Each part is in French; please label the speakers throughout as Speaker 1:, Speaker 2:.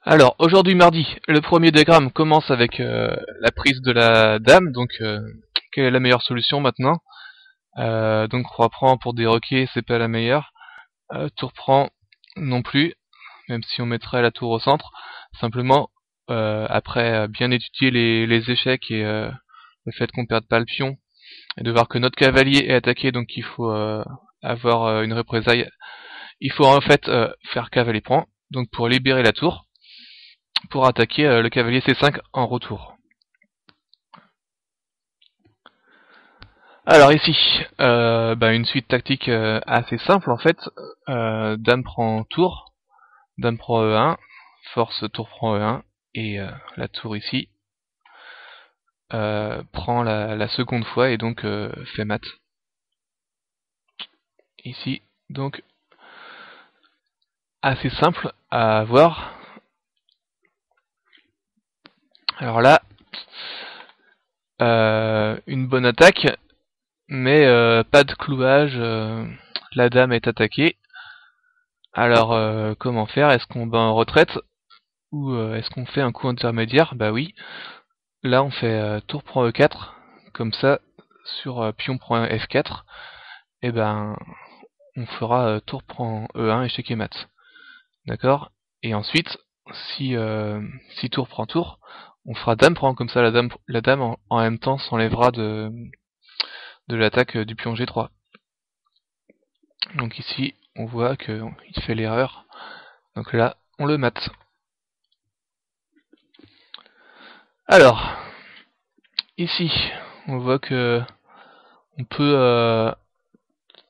Speaker 1: Alors, aujourd'hui mardi, le premier diagramme commence avec la prise de la dame, donc quelle est la meilleure solution maintenant? Donc roi prend pour des roquets, c'est pas la meilleure. Tour prend non plus, même si on mettrait la tour au centre. Simplement, après bien étudier les échecs et le fait qu'on perde pas le pion, et de voir que notre cavalier est attaqué, donc il faut avoir une représaille. Il faut en fait faire cavalier prend, donc pour libérer la tour, pour attaquer le cavalier C5 en retour. Alors ici, une suite tactique assez simple en fait. Dame prend tour, dame prend E1, force tour prend E1, et la tour ici prend la seconde fois et donc fait mat. Ici, donc assez simple à voir. Alors là, une bonne attaque, mais pas de clouage. La dame est attaquée. Alors comment faire? Est-ce qu'on bat en retraite ou est-ce qu'on fait un coup intermédiaire? Bah oui. Là on fait tour prend E4, comme ça sur pion prend F4, et ben on fera tour prend E1 échec et mat. D'accord? Et ensuite, si tour prend tour, on fera dame prend, comme ça la dame en même temps s'enlèvera de l'attaque du pion G3. Donc ici on voit qu'il fait l'erreur. Donc là on le mate. Alors, ici, on voit que on peut,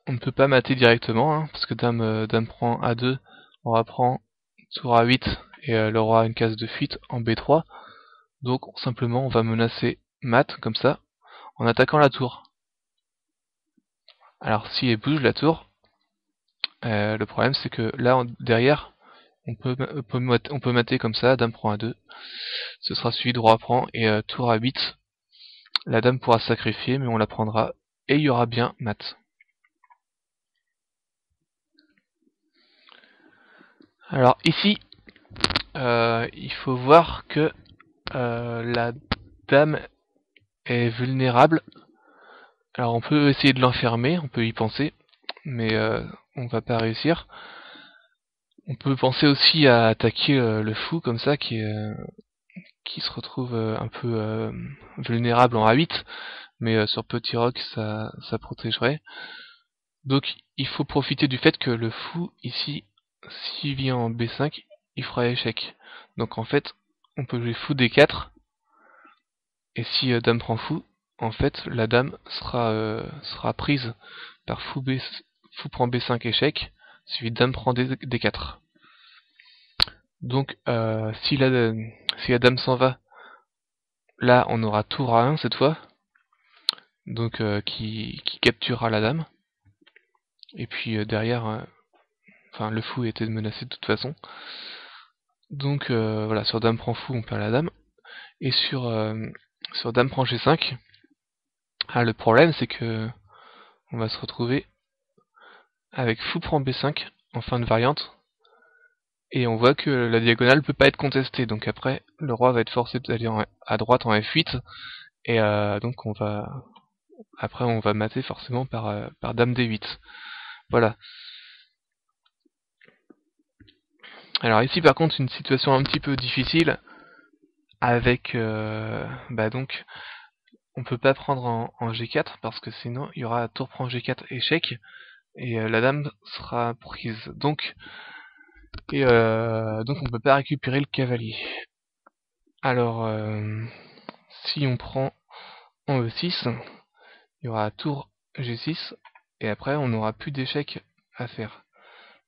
Speaker 1: on ne peut pas mater directement, hein, parce que dame prend A2, roi prend, tour A8, et le roi a une case de fuite en B3. Donc simplement on va menacer mat, comme ça, en attaquant la tour. Alors si elle bouge la tour, le problème c'est que là, derrière, on peut mater comme ça, dame prend A2, ce sera suivi de roi prend, et tour A8, la dame pourra se sacrifier, mais on la prendra, et il y aura bien mat. Alors ici, il faut voir que la dame est vulnérable. Alors on peut essayer de l'enfermer, on peut y penser, mais on va pas réussir. On peut penser aussi à attaquer le fou comme ça, qui se retrouve un peu vulnérable en A8, mais sur petit roc ça protégerait. Donc il faut profiter du fait que le fou ici, s'il vient en B5, il fera échec. Donc en fait, on peut jouer fou D4, et si dame prend fou, en fait la dame sera prise par fou prend B5 échec, suivi de dame prend D4. Donc si la dame s'en va, là on aura tour A1 cette fois, donc qui capturera la dame. Et puis derrière, le fou était menacé de toute façon. Donc voilà, sur dame prend fou on perd la dame. Et sur dame prend G5, le problème c'est que on va se retrouver avec fou prend B5 en fin de variante. Et on voit que la diagonale peut pas être contestée, donc après le roi va être forcé d'aller à droite en F8, et donc après on va mater forcément par dame D8. Voilà. Alors ici par contre une situation un petit peu difficile, avec donc on peut pas prendre en G4 parce que sinon il y aura tour prend G4 échec, et la dame sera prise. Donc on peut pas récupérer le cavalier. Alors si on prend en E6, il y aura tour G6, et après on n'aura plus d'échecs à faire.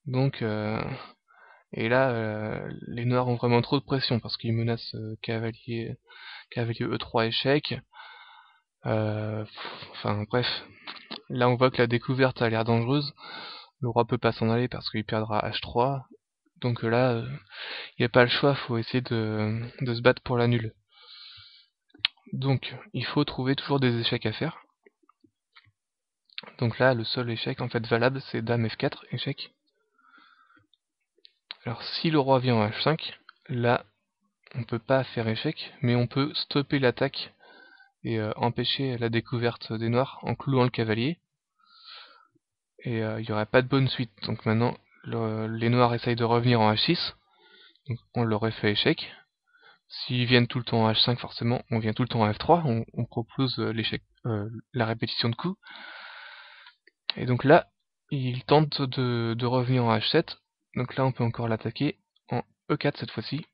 Speaker 1: Donc et là les noirs ont vraiment trop de pression parce qu'ils menacent cavalier E3 échec. Enfin bref, là on voit que la découverte a l'air dangereuse. Le roi peut pas s'en aller parce qu'il perdra H3. Donc là, il n'y a pas le choix, faut essayer de se battre pour la nulle. Donc il faut trouver toujours des échecs à faire. Donc là, le seul échec en fait valable, c'est dame F4, échec. Alors si le roi vient en H5, là, on peut pas faire échec, mais on peut stopper l'attaque et empêcher la découverte des noirs en clouant le cavalier. Et il n'y aurait pas de bonne suite. Donc maintenant, les noirs essayent de revenir en H6. Donc on leur aurait fait échec. S'ils viennent tout le temps en H5, forcément, on vient tout le temps en F3. On propose l'échec, la répétition de coups. Et donc là, ils tentent de revenir en H7. Donc là, on peut encore l'attaquer en E4 cette fois-ci.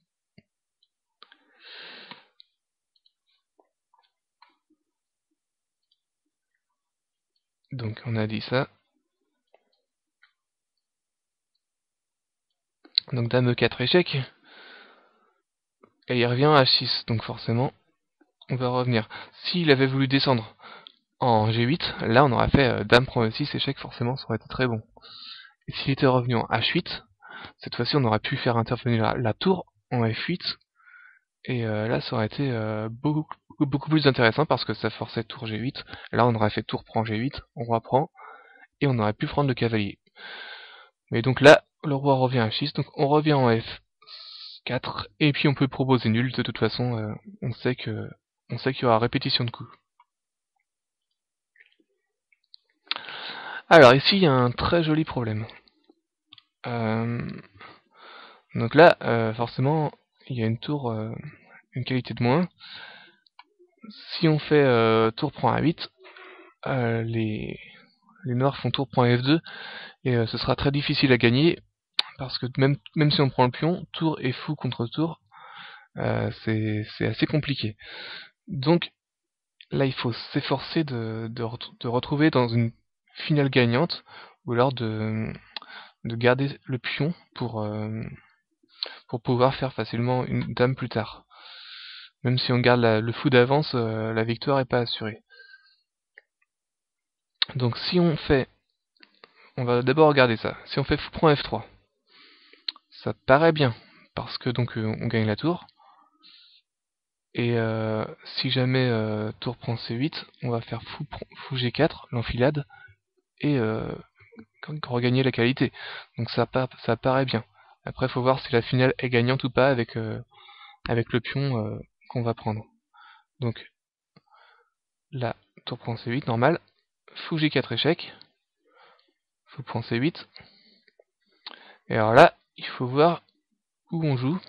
Speaker 1: Donc on a dit ça. Donc dame E4 échec. Et il revient à H6. Donc forcément, on va revenir. S'il avait voulu descendre en G8, là on aurait fait dame prend E6 échec, forcément ça aurait été très bon. Et s'il était revenu en H8, cette fois-ci on aurait pu faire intervenir la tour en F8. Et là ça aurait été beaucoup plus intéressant parce que ça forçait tour G8. Là on aurait fait tour prend G8, on roi prend, et on aurait pu prendre le cavalier. Mais donc là, le roi revient à H6, donc on revient en F4, et puis on peut proposer nul, de toute façon on sait qu'il y aura répétition de coups. Alors ici il y a un très joli problème. Donc là, forcément, il y a une tour, une qualité de moins. Si on fait tour prend A8, les noirs font tour prend F2, et ce sera très difficile à gagner, parce que même si on prend le pion, tour et fou contre tour, c'est assez compliqué. Donc là, il faut s'efforcer de retrouver dans une finale gagnante, ou alors de garder le pion pour pouvoir faire facilement une dame plus tard. Même si on garde le fou d'avance, la victoire n'est pas assurée. Donc si on fait... On va d'abord regarder ça. Si on fait fou prend F3, ça paraît bien, parce que donc on gagne la tour. Et si jamais tour prend C8, on va faire fou G4, l'enfilade, et regagner la qualité. Donc ça paraît bien. Après, il faut voir si la finale est gagnante ou pas avec le pion qu'on va prendre. Donc là, tour prend C8, normal. Fou G4 échec. Fou prend C8. Et alors là, il faut voir où on joue.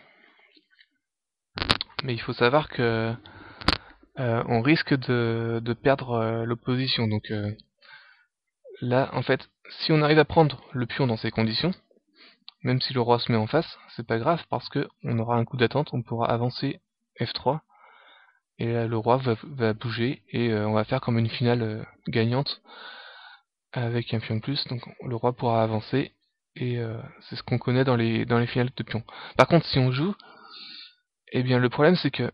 Speaker 1: Mais il faut savoir que on risque de perdre l'opposition. Donc là, en fait, si on arrive à prendre le pion dans ces conditions, même si le roi se met en face, c'est pas grave parce que on aura un coup d'attente, on pourra avancer F3 et là le roi va bouger et on va faire comme une finale gagnante avec un pion de plus, donc le roi pourra avancer et c'est ce qu'on connaît dans les finales de pion. Par contre, si on joue, eh bien le problème c'est que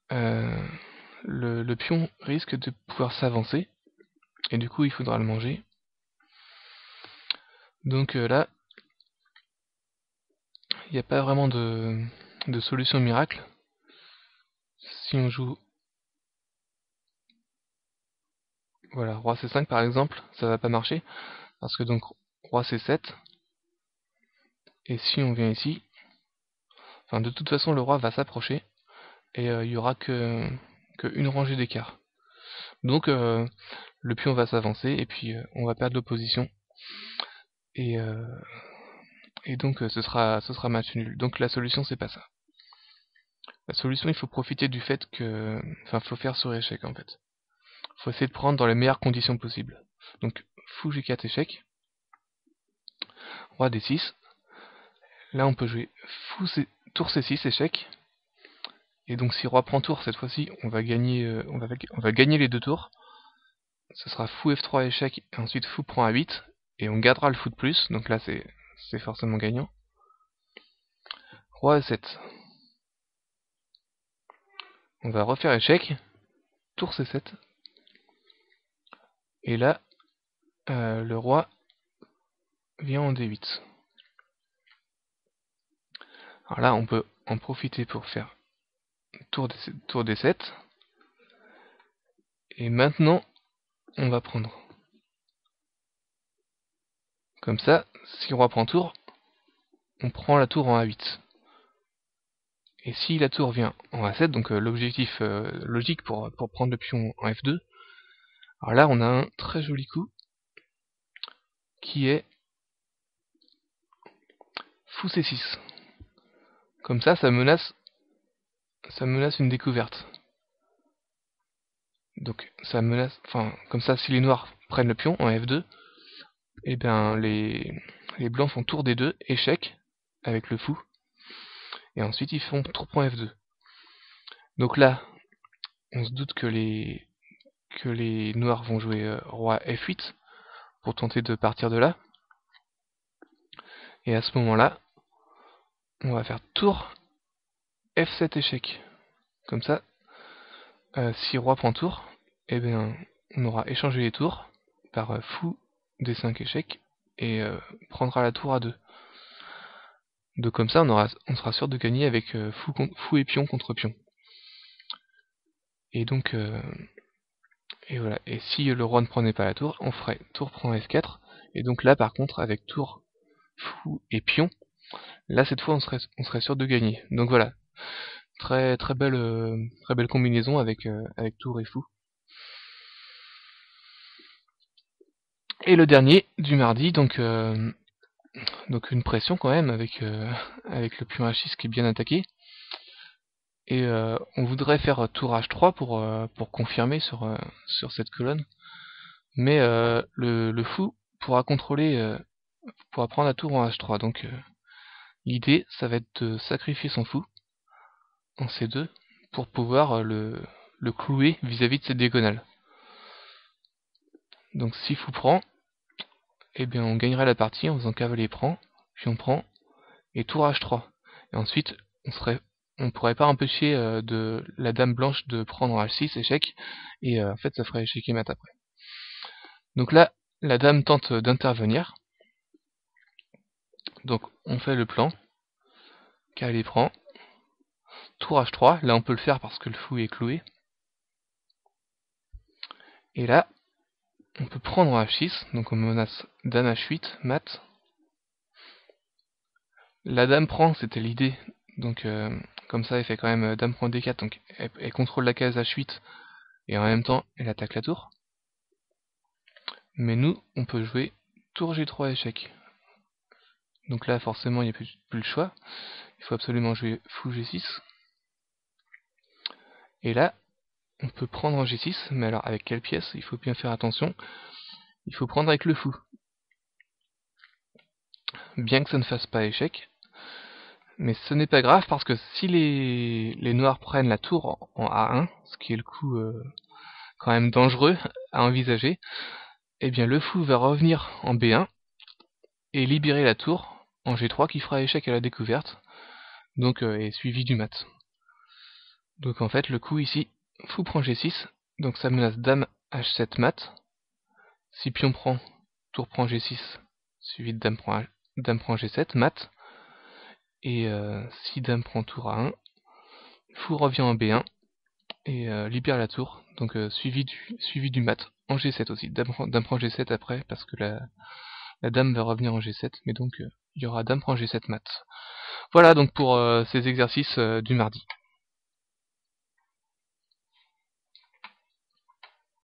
Speaker 1: le pion risque de pouvoir s'avancer et du coup il faudra le manger. Donc là, il n'y a pas vraiment de solution miracle. Si on joue, voilà, roi C5 par exemple, ça va pas marcher, parce que donc roi C7, et si on vient ici, enfin de toute façon le roi va s'approcher, et il y aura que une rangée d'écart. Donc le pion va s'avancer, et puis on va perdre l'opposition, et, donc ce sera match nul. Donc la solution c'est pas ça. La solution, il faut profiter du fait que, enfin, faut faire sur échec en fait. Faut essayer de prendre dans les meilleures conditions possibles. Donc fou G4 échec, roi D6. Là on peut jouer tour C6 échec. Et donc si roi prend tour cette fois-ci, on va gagner les deux tours. Ce sera fou F3 échec et ensuite fou prend A8 et on gardera le fou de plus. Donc là c'est forcément gagnant. Roi A7. On va refaire échec. Tour C7. Et là le roi vient en D8. Alors là on peut en profiter pour faire tour D7. Et maintenant on va prendre. Comme ça, si roi prend tour, on prend la tour en A8. Et si la tour vient en A7, donc l'objectif logique pour prendre le pion en F2, alors là on a un très joli coup qui est fou C6. Comme ça menace une découverte. Donc ça menace, enfin comme ça si les noirs prennent le pion en F2, et bien les blancs font tour D2, échec avec le fou, et ensuite ils font tour prend F2. Donc là, on se doute que les noirs vont jouer roi F8 pour tenter de partir de là. Et à ce moment-là, on va faire tour F7 échec. Comme ça, si roi prend tour, eh bien, on aura échangé les tours par fou D5 échec et prendra la tour à 2. Donc comme ça, on sera sûr de gagner avec fou et pion contre pion. Et donc, et voilà. Et si le roi ne prenait pas la tour, on ferait tour prend F4. Et donc là, par contre, avec tour, fou et pion, là cette fois, on serait sûr de gagner. Donc voilà, très belle combinaison avec tour et fou. Et le dernier du mardi, donc une pression quand même avec le pion H6 qui est bien attaqué. Et on voudrait faire tour H3 pour confirmer sur cette colonne. Mais le fou pourra contrôler, pourra prendre la tour en H3. Donc l'idée, ça va être de sacrifier son fou en C2 pour pouvoir le clouer vis-à-vis de cette diagonale. Donc si fou prend, eh bien on gagnerait la partie en faisant cavalier prend, puis on prend, et tour H3. Et ensuite, on pourrait pas empêcher de la dame blanche de prendre H6, échec, et en fait ça ferait échec et mat après. Donc là, la dame tente d'intervenir. Donc on fait le plan, cavalier prend, tour H3, là on peut le faire parce que le fou est cloué. Et là, on peut prendre H6, donc on menace dame H8, mat. La dame prend, c'était l'idée, donc comme ça elle fait quand même dame prend D4, donc elle contrôle la case H8, et en même temps elle attaque la tour. Mais nous, on peut jouer tour G3 échec. Donc là forcément il n'y a plus le choix, il faut absolument jouer fou G6. Et là, on peut prendre en G6, mais alors avec quelle pièce? Il faut bien faire attention. Il faut prendre avec le fou. Bien que ça ne fasse pas échec. Mais ce n'est pas grave parce que si les noirs prennent la tour en A1, ce qui est le coup quand même dangereux à envisager, eh bien le fou va revenir en B1 et libérer la tour en G3 qui fera échec à la découverte, donc est suivi du mat. Donc en fait le coup ici, fou prend G6, donc ça menace dame H7 mat. Si pion prend, tour prend G6, suivi de dame prend G7 mat. Et si dame prend tour A1, fou revient en B1 et libère la tour, donc suivi du mat en G7 aussi. Dame prend G7 après parce que la dame va revenir en G7, mais donc il y aura dame prend G7 mat. Voilà donc pour ces exercices du mardi.